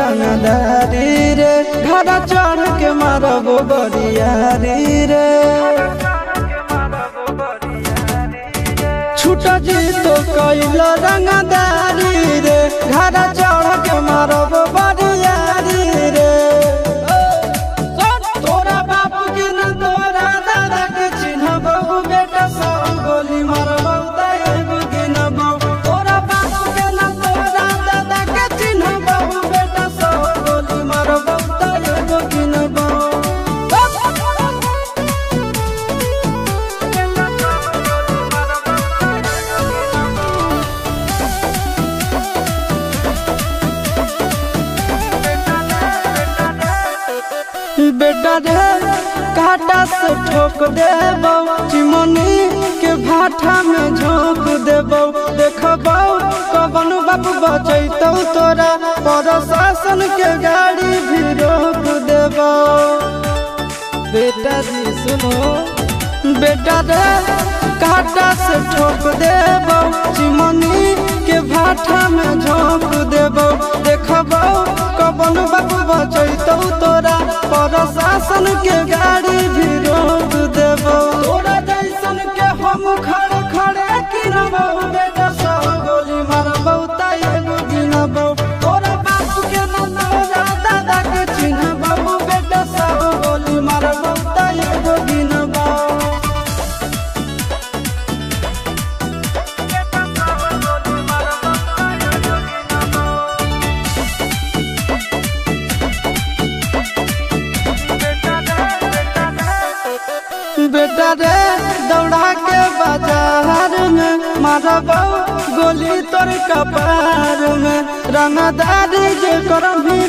रंगदारी रे घर चढ़ के मारब बरियारी रे छूट जी तो कैल रंगदारी रे घर चढ़ के मारब बरियारी रे तोरा बाप के न तोरा दादा के चिन्हबहु बेटा सब गोली मारबौ त एगो गिनबौ तोरा बाप के न तोरा दादा के चिन्हबहु बेटा सब गोली मारबौ त एगो गिनबौ बेटा रे काटा से ठोक देबौ चिमनी के भाठा में झोंक देबौ देखबौ कवन बाप बचैतौ तोरा प्रशासन के गाड़ी भी रोक देबौ बेटा जी सुनो बेटा रे काटा से ठोक देबौ चिमनी के भाठा में झोंक देबौ देखबौ कवन बाप बचैतौ तोरा प्रशासन के गाड़ी भी रोक देबौ तोरा जैसन के हम खड़े खड़े गिनबौ बेटा सब गोली मारबौ त एगो गिनबौ तोरा बाप के न तोरा दादा के चिन्हबौ बेटा सब गोली मारबौ त एगो गिनबौ बेटा रे दौड़ा के बाजार में मारबौ गोली तोर कपार में रंगदारी जे करभी